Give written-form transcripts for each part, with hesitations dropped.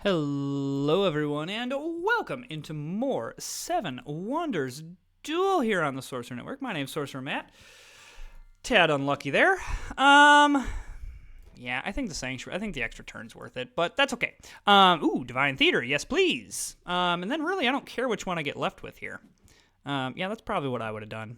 Hello, everyone, and welcome into more Seven Wonders Duel here on the Sorcerer Network. My name's Sorcerer Matt. Tad unlucky there. Yeah, I think the extra turn's worth it, but that's okay. Divine Theater, yes, please. And then really, I don't care which one I get left with here. Yeah, that's probably what I would have done.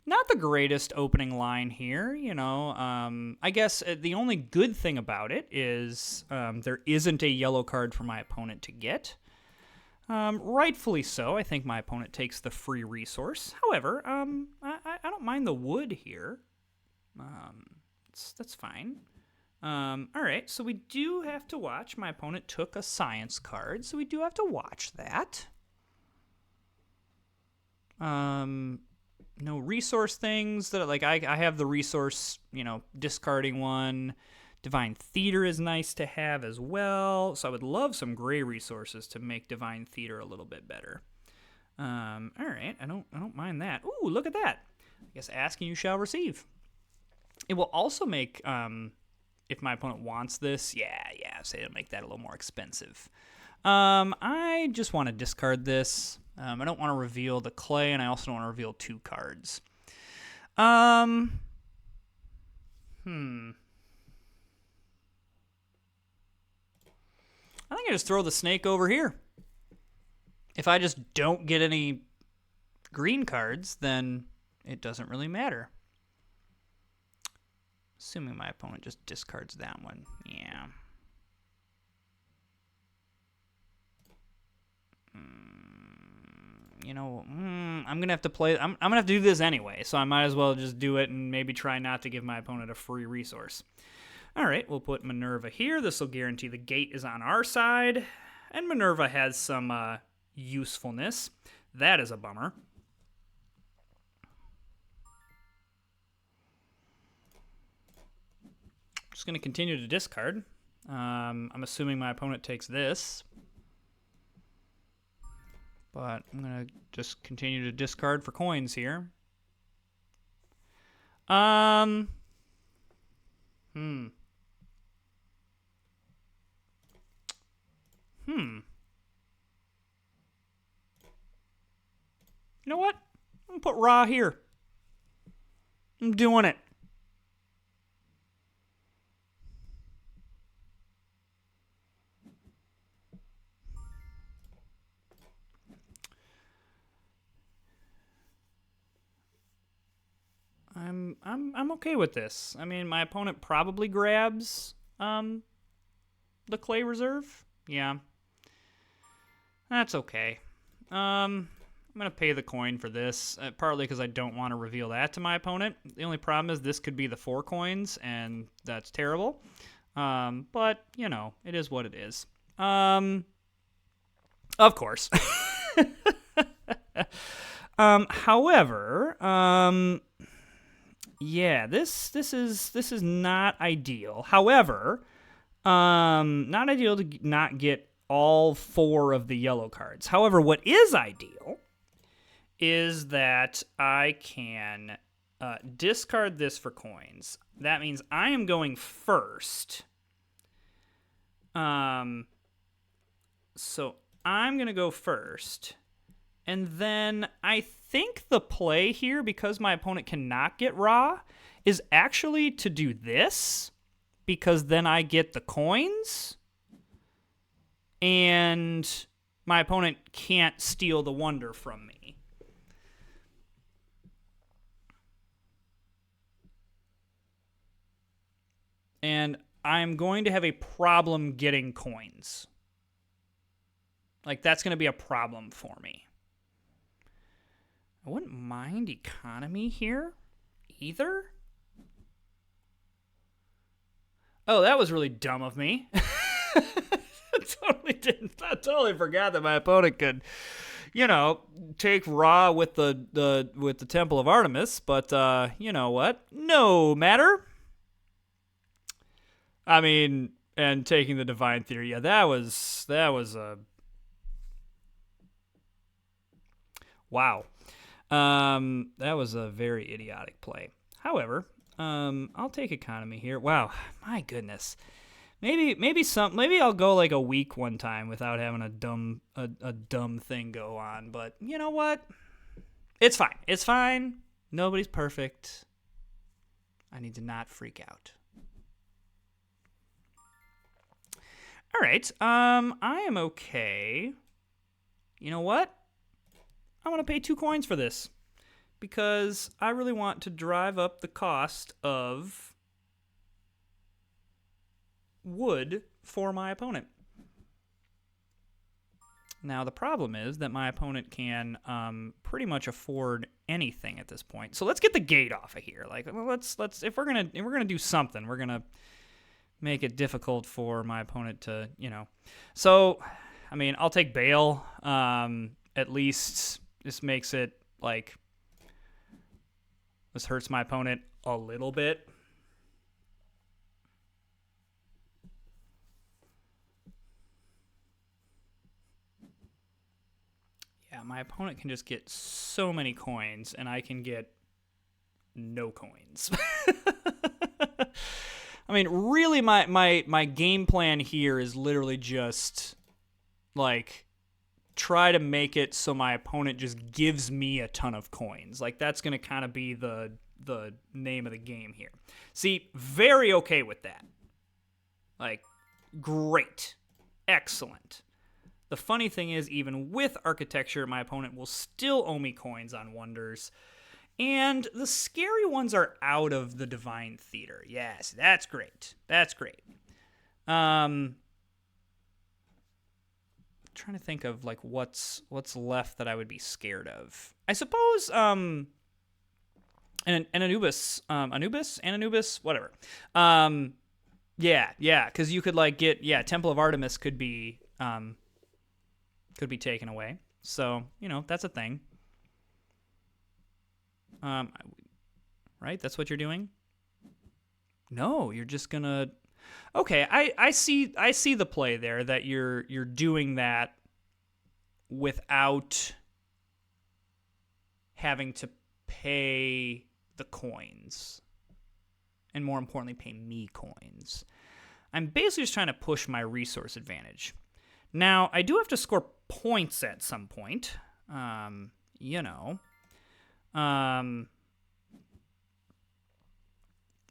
Not the greatest opening line here, I guess the only good thing about it is there isn't a yellow card for my opponent to get. Rightfully so. I think my opponent takes the free resource. However, I don't mind the wood here. That's fine. All right, so we do have to watch. My opponent took a science card, so we do have to watch that. No resource things that I have the resource, discarding one. Divine Theater is nice to have as well. So I would love some gray resources to make Divine Theater a little bit better. All right, I don't mind that. Ooh, look at that. I guess ask and you shall receive. It will also make, if my opponent wants this, say it'll make that a little more expensive. I just want to discard this. I don't want to reveal the clay, and I also don't want to reveal two cards. I think I just throw the snake over here. If I just don't get any green cards, then it doesn't really matter. Assuming my opponent just discards that one. Yeah. I'm gonna have to play. I'm gonna have to do this anyway, so I might as well just do it and maybe try not to give my opponent a free resource. All right, we'll put Minerva here. This will guarantee the gate is on our side, and Minerva has some usefulness. That is a bummer. Just gonna continue to discard. I'm assuming my opponent takes this. But I'm going to just continue to discard for coins here. You know what? I'm going to put Ra here. I'm doing it. I'm okay with this. I mean, my opponent probably grabs the clay reserve. Yeah. That's okay. I'm going to pay the coin for this, partly because I don't want to reveal that to my opponent. The only problem is this could be the 4 coins, and that's terrible. But, it is what it is. Of course. However, yeah, this is not ideal. However, not ideal to not get all 4 of the yellow cards. However, what is ideal is that I can discard this for coins. That means I am going first. So I'm going to go first. And then I think the play here, because my opponent cannot get Ra, is actually to do this, because then I get the coins, and my opponent can't steal the wonder from me. And I'm going to have a problem getting coins. That's going to be a problem for me. I wouldn't mind economy here either. Oh, that was really dumb of me. I totally forgot that my opponent could, take Ra with the Temple of Artemis. But you know what? No matter. I mean, and taking the Divine Theater. Yeah, that was a wow. That was a very idiotic play. However, I'll take economy here. Wow, my goodness. Maybe I'll go like a week one time without having a dumb thing go on. But you know what? It's fine. It's fine. Nobody's perfect. I need to not freak out. All right. I am okay. You know what? I want to pay 2 coins for this because I really want to drive up the cost of wood for my opponent. Now the problem is that my opponent can pretty much afford anything at this point. So let's get the gate off of here. Like let's if we're gonna do something, we're gonna make it difficult for my opponent to, you know. So, I mean, I'll take bail. At least this makes it like this hurts my opponent a little bit. Yeah, my opponent can just get so many coins, and I can get no coins. I mean, really, my game plan here is literally just, like, try to make it so my opponent just gives me a ton of coins. Like, that's going to kind of be the name of the game here. See, very okay with that. Like, great. Excellent. The funny thing is, even with architecture, my opponent will still owe me coins on wonders. And the scary ones are out of the Divine Theater. Yes, that's great. That's great. Trying to think of like what's left that I would be scared of. I suppose an Anubis, whatever. Yeah, because you could like get Temple of Artemis could be taken away. So you know that's a thing. Right? That's what you're doing? No, you're just gonna. Okay, I see the play there that you're doing that without having to pay the coins, and more importantly, pay me coins. I'm basically just trying to push my resource advantage. Now, I do have to score points at some point. You know.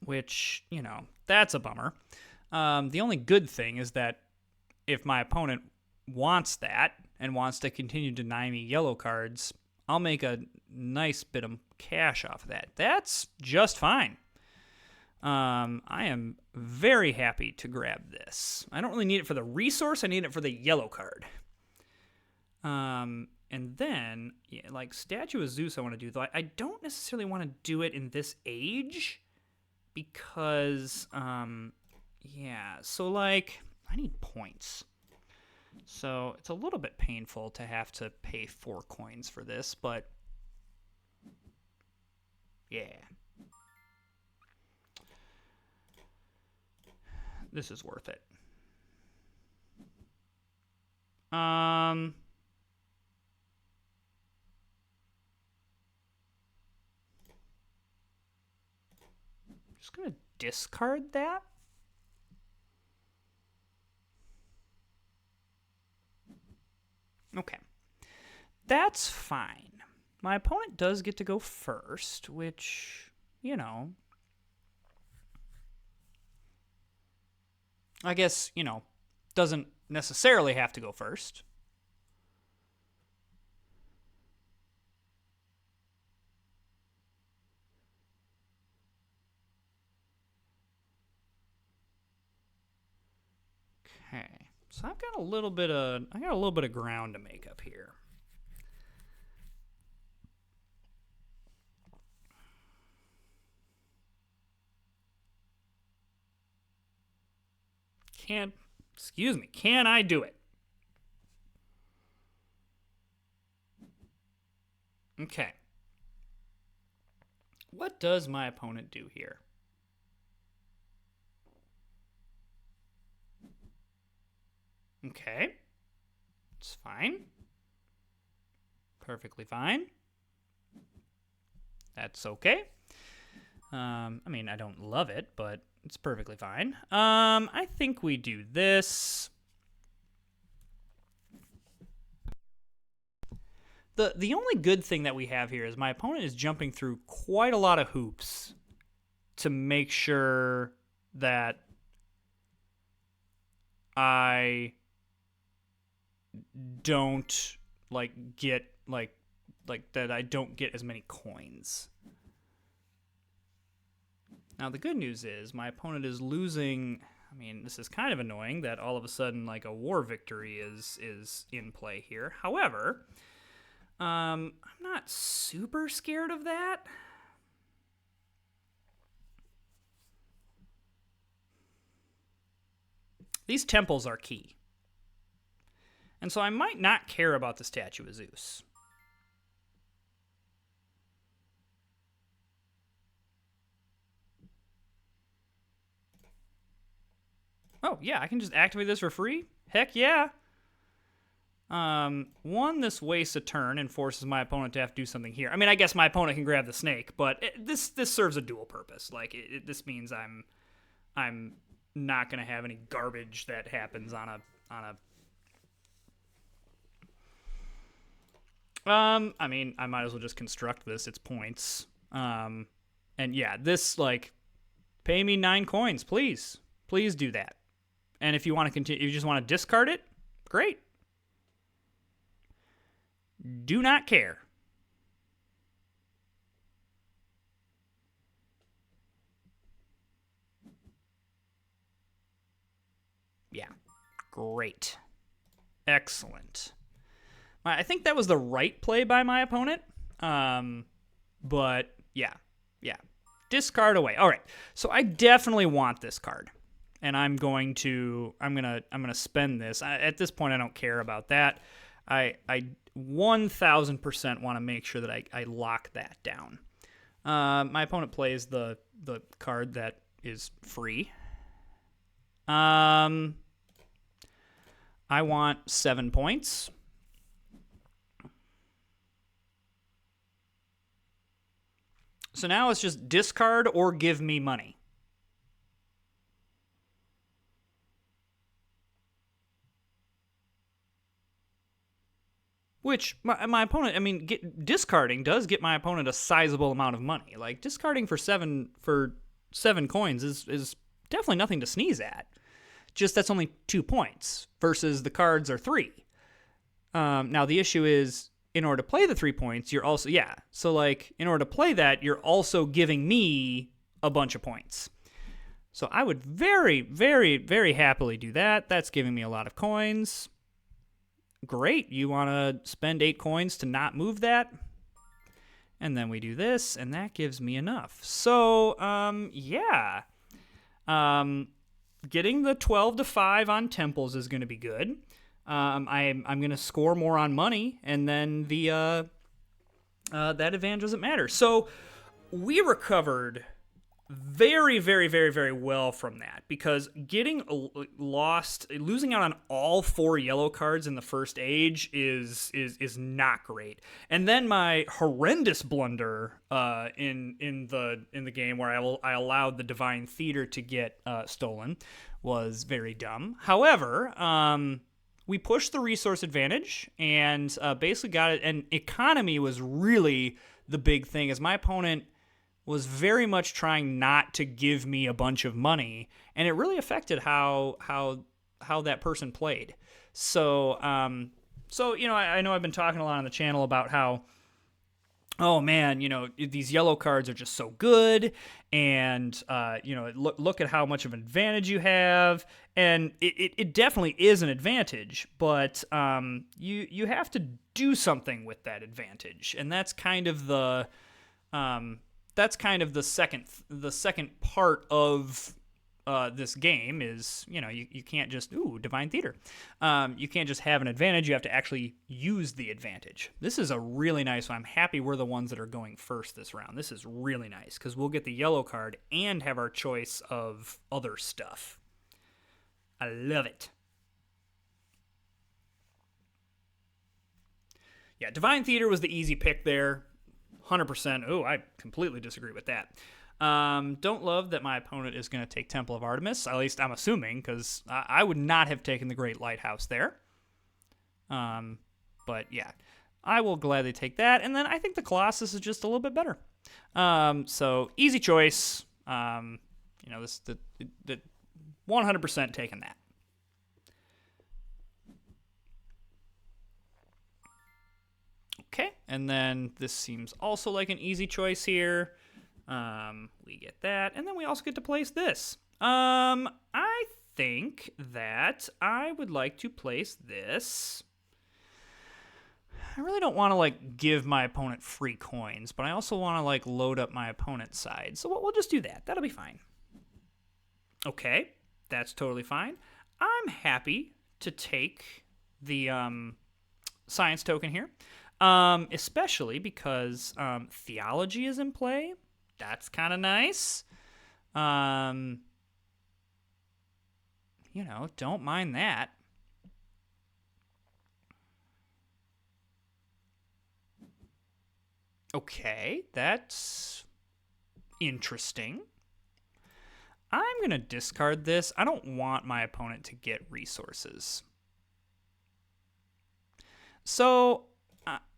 Which, you know, that's a bummer. The only good thing is that if my opponent wants that and wants to continue to deny me yellow cards, I'll make a nice bit of cash off of that. That's just fine. I am very happy to grab this. I don't really need it for the resource. I need it for the yellow card. And then, yeah, like Statue of Zeus I want to do, though I don't necessarily want to do it in this age because, yeah, so like, I need points. So it's a little bit painful to have to pay 4 coins for this, but yeah. This is worth it. Just gonna discard that. Okay. That's fine. My opponent does get to go first, which, you know, I guess, you know, doesn't necessarily have to go first. Okay. So I've got a little bit of ground to make up here. Can I do it? Okay. What does my opponent do here? Okay. It's fine. Perfectly fine. That's okay. I mean, I don't love it, but It's perfectly fine. I think we do this. The only good thing that we have here is my opponent is jumping through quite a lot of hoops to make sure that I don't get that I don't get as many coins. Now the good news is my opponent is losing. I mean, this is kind of annoying that all of a sudden like a war victory is in play here. However, I'm not super scared of that. These temples are key. And so I might not care about the statue of Zeus. Oh, yeah, I can just activate this for free? Heck yeah. One, this wastes a turn and forces my opponent to have to do something here. I mean, I guess my opponent can grab the snake, but this serves a dual purpose. Like, this means I'm not going to have any garbage that happens on a I mean, I might as well just construct this. It's points. And yeah, this, like, pay me 9 coins, please. Please do that. And if you want to continue, if you just want to discard it, great. Do not care. Yeah, great. Excellent. I think that was the right play by my opponent. But yeah. Discard away. All right. So I definitely want this card. And I'm going to spend this. At this point I don't care about that. I 1000% want to make sure that I lock that down. My opponent plays the card that is free. I want 7 points. So now it's just discard or give me money. Which, my opponent, I mean, discarding does get my opponent a sizable amount of money. Like, discarding for seven coins is definitely nothing to sneeze at. Just that's only 2 points versus the cards are 3. Now, the issue is, in order to play the 3 points, you're also, yeah. So, like, in order to play that, you're also giving me a bunch of points. So I would very, very, very happily do that. That's giving me a lot of coins. Great. You want to spend 8 coins to not move that? And then we do this, and that gives me enough. So, yeah. Getting the 12 to 5 on temples is going to be good. I'm going to score more on money, and then the that advantage doesn't matter. So we recovered very, very, very, very well from that, because losing out on all 4 yellow cards in the first age is not great. And then my horrendous blunder in the game where I allowed the Divine Theater to get stolen was very dumb. However, we pushed the resource advantage and basically got it. And economy was really the big thing, as my opponent was very much trying not to give me a bunch of money, and it really affected how that person played. So you know, I know I've been talking a lot on the channel about how, oh man, you know, these yellow cards are just so good, and you know, look at how much of an advantage you have, and it definitely is an advantage, but you have to do something with that advantage, and that's kind of the second part of this game is, you know, you can't just, Divine Theater. You can't just have an advantage. You have to actually use the advantage. This is a really nice one. I'm happy we're the ones that are going first this round. This is really nice because we'll get the yellow card and have our choice of other stuff. I love it. Yeah, Divine Theater was the easy pick there. 100%. Oh, I completely disagree with that. Don't love that my opponent is going to take Temple of Artemis. At least I'm assuming, because I would not have taken the Great Lighthouse there. But yeah, I will gladly take that. And then I think the Colossus is just a little bit better. So easy choice. This the 100% taking that. Okay, and then this seems also like an easy choice here. We get that, and then we also get to place this. I think that I would like to place this. I really don't want to like give my opponent free coins, but I also want to like load up my opponent's side. So we'll just do that. That'll be fine. Okay, that's totally fine. I'm happy to take the science token here, especially because theology is in play. That's kind of nice. Don't mind that. Okay, that's interesting. I'm going to discard this. I don't want my opponent to get resources. So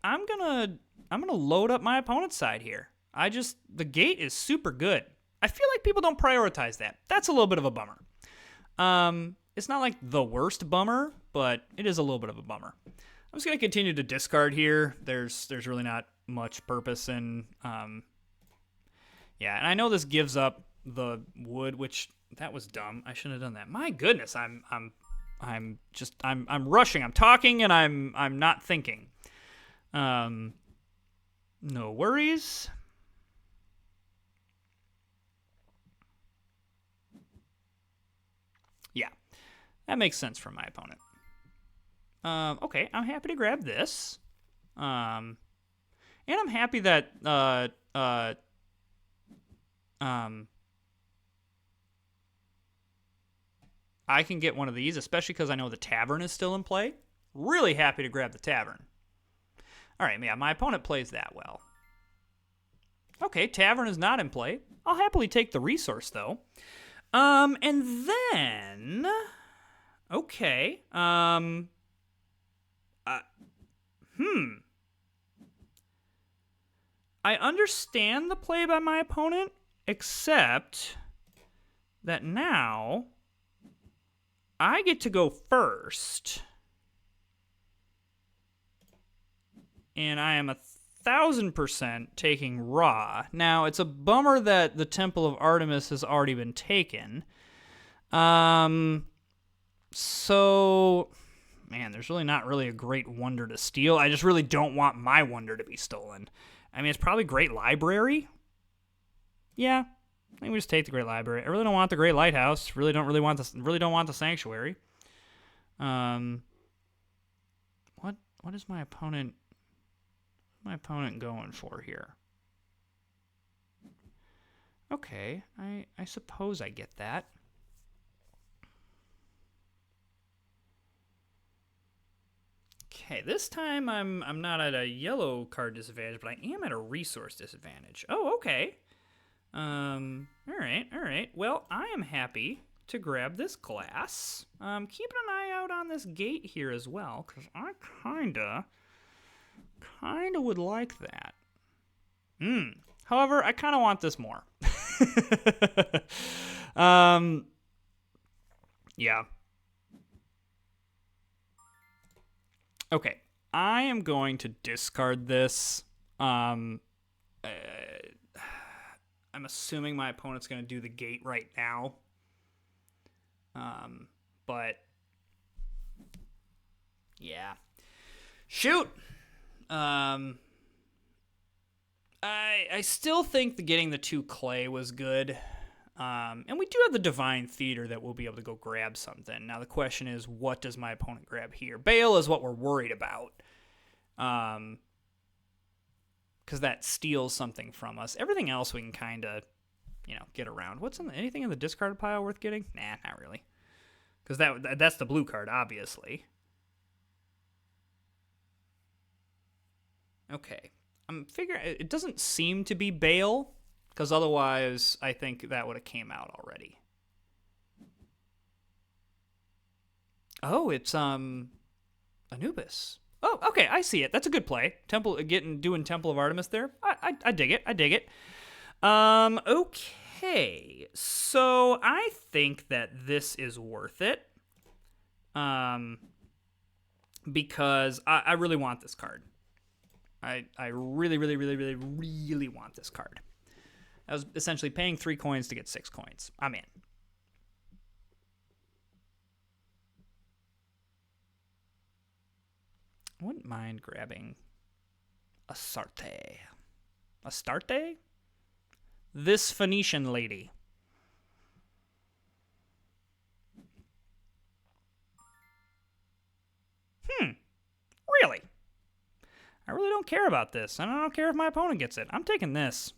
I'm going to load up my opponent's side here. The gate is super good. I feel like people don't prioritize that. That's a little bit of a bummer. It's not like the worst bummer, but it is a little bit of a bummer. I'm just going to continue to discard here. There's really not much purpose in, and I know this gives up the wood, which that was dumb. I shouldn't have done that. My goodness, I'm rushing. I'm talking and I'm not thinking. No worries. Yeah, that makes sense from my opponent. Okay, I'm happy to grab this. And I'm happy that I can get one of these, especially because I know the tavern is still in play. Really happy to grab the tavern. All right, yeah, my opponent plays that well. Okay, tavern is not in play. I'll happily take the resource, though. And then... Okay, I understand the play by my opponent, except that now I get to go first. And I am 1,000% taking Ra. Now, it's a bummer that the Temple of Artemis has already been taken. So, man, there's really not really a great wonder to steal. I just really don't want my wonder to be stolen. I mean, it's probably Great Library. Yeah, I think we just take the Great Library. I really don't want the Great Lighthouse. Really don't want the Sanctuary. What is my opponent? My opponent going for here? Okay, I suppose I get that. Okay, this time I'm not at a yellow card disadvantage, but I am at a resource disadvantage. Oh, okay. All right. Well, I am happy to grab this glass. Keeping an eye out on this gate here as well, because I kinda would like that. However, I kinda want this more. Yeah. Okay, I am going to discard this. I'm assuming my opponent's going to do the gate right now. But yeah. Shoot. I still think getting the 2 clay was good. And we do have the Divine Theater that we'll be able to go grab something. Now the question is, what does my opponent grab here? Bail is what we're worried about. Because that steals something from us. Everything else we can kind of, get around. Anything in the discarded pile worth getting? Nah, not really. Because that's the blue card, obviously. Okay. I'm figuring, it doesn't seem to be Bail. Because otherwise, I think that would have came out already. Oh, it's Anubis. Oh, okay, I see it. That's a good play. Doing Temple of Artemis there. I dig it. I dig it. Okay. So I think that this is worth it. Because I really want this card. I really, really, really, really, really want this card. I was essentially paying 3 coins to get 6 coins. I'm in. I wouldn't mind grabbing Astarte. Astarte? This Phoenician lady. Really? I really don't care about this, and I don't care if my opponent gets it. I'm taking this.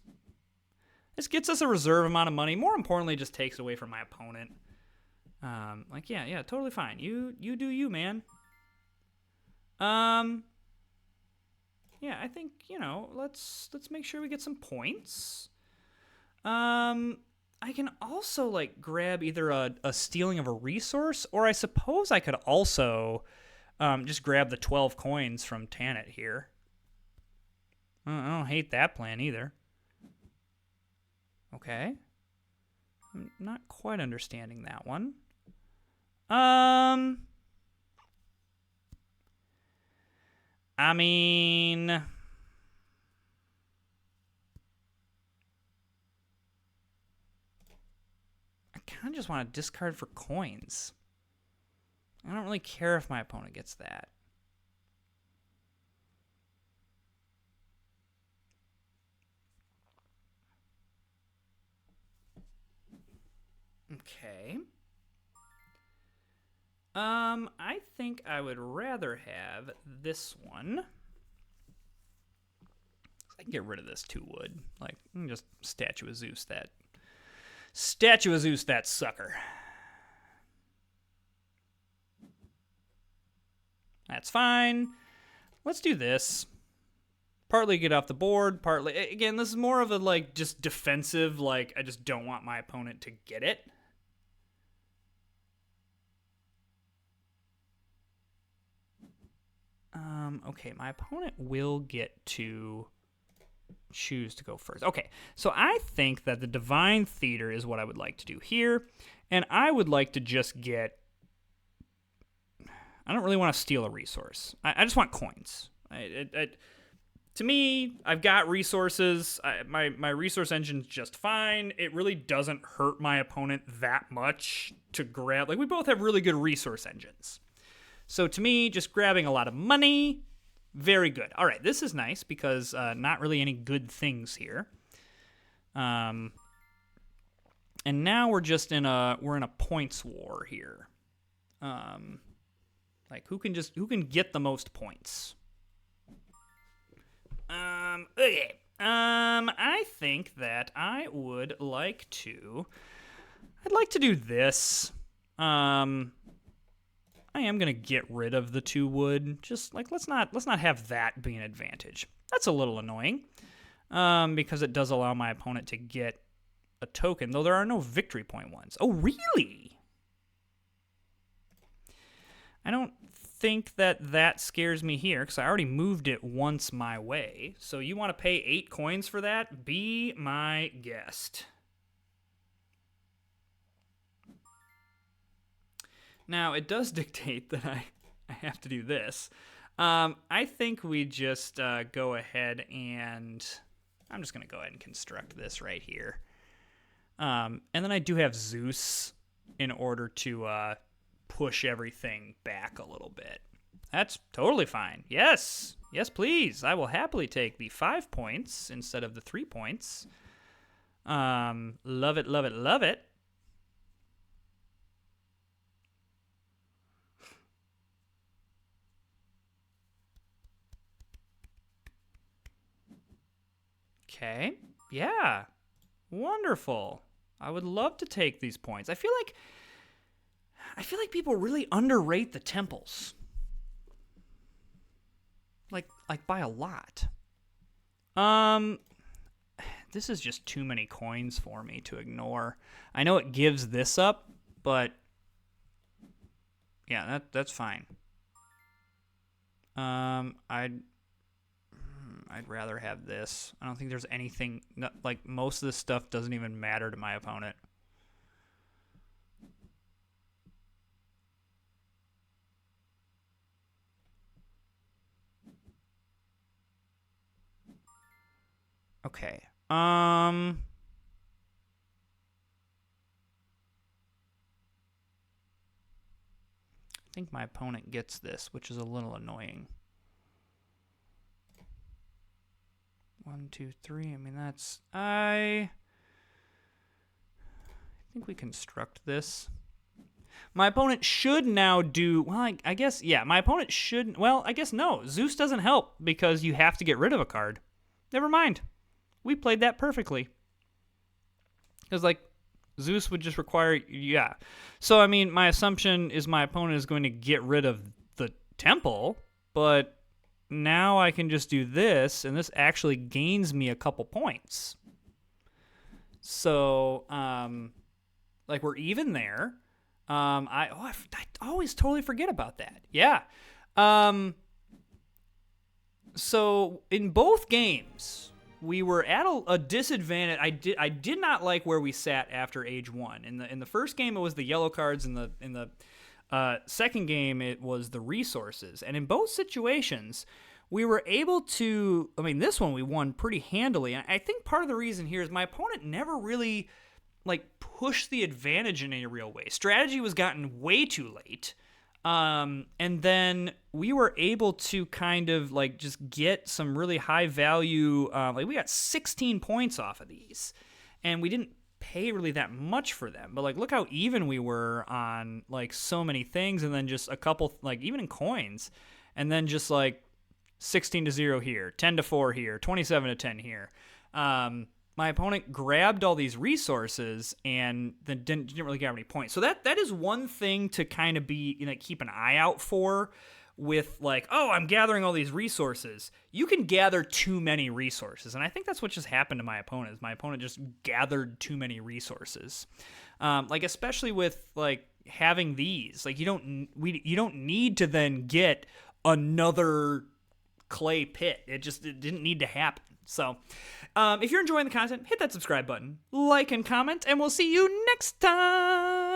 This gets us a reserve amount of money. More importantly, it just takes away from my opponent. Yeah, totally fine. You do you, man. Yeah, I think, let's make sure we get some points. I can also, grab either a stealing of a resource, or I suppose I could also just grab the 12 coins from Tanit here. I don't hate that plan either. Okay. I'm not quite understanding that one. I mean, I kind of just want to discard for coins. I don't really care if my opponent gets that. Okay. I think I would rather have this one. I can get rid of this 2 wood. Just Statue of Zeus that. Statue of Zeus that sucker. That's fine. Let's do this. Partly get off the board, partly... Again, this is more of a, just defensive, I just don't want my opponent to get it. Okay, my opponent will get to choose to go first. Okay, so I think that the Divine Theater is what I would like to do here, and I would like to just get... I don't really want to steal a resource. I just want coins. To me, I've got resources. My resource engine's just fine. It really doesn't hurt my opponent that much to grab. We both have really good resource engines. So to me, just grabbing a lot of money, very good. All right, this is nice because not really any good things here. And now we're just in a points war here. Who can get the most points? Okay. I think that I'd like to do this. I am gonna get rid of the 2 wood. Just let's not have that be an advantage. That's a little annoying. Because it does allow my opponent to get a token, though there are no victory point ones. Oh, really? I don't think that scares me here, because I already moved it once my way. So you want to pay 8 coins for that? Be my guest. Now, it does dictate that I have to do this. I think we just go ahead and... I'm just going to go ahead and construct this right here. And then I do have Zeus in order to push everything back a little bit. That's totally fine. Yes. Yes, please. I will happily take the 5 points instead of the 3 points. Love it, love it, love it. Okay. Yeah. Wonderful. I would love to take these points. I feel like people really underrate the temples. Like by a lot. this is just too many coins for me to ignore. I know it gives this up, but yeah, that's fine. I'd rather have this. I don't think there's anything, like, most of this stuff doesn't even matter to my opponent. Okay. I think my opponent gets this, which is a little annoying. 1, 2, 3. I mean, that's... I think we construct this. My opponent should now do... Well, I guess, yeah, my opponent should... Well, I guess no. Zeus doesn't help because you have to get rid of a card. Never mind. We played that perfectly. Because, like, Zeus would just require... Yeah. So, I mean, my assumption is my opponent is going to get rid of the temple, but now I can just do this, and this actually gains me a couple points. So, like, we're even there. I always totally forget about that. Yeah. So, in both games, we were at a disadvantage. I did not like where we sat after age 1. In the first game, it was the yellow cards. In the second game, it was the resources. And in both situations, we were able to... I mean, this one we won pretty handily. And I think part of the reason here is my opponent never really, like, pushed the advantage in any real way. Strategy was gotten way too late. And then we were able to kind of, like, just get some really high value... like, we got 16 points off of these. And we didn't pay really that much for them, but, like, look how even we were on, like, so many things, and then just a couple, like, even in coins, and then just, like, 16-0 here, 10-4 here, 27-10 here. My opponent grabbed all these resources and then didn't really get any points. So that is one thing to kind of be, you know, keep an eye out for with, like, oh, I'm gathering all these resources. You can gather too many resources, and I think that's what just happened to my opponent. Is my opponent just gathered too many resources, like, especially with, like, having these. Like, you don't need to then get another clay pit. It didn't need to happen. So, if you're enjoying the content, hit that subscribe button, like and comment, and we'll see you next time.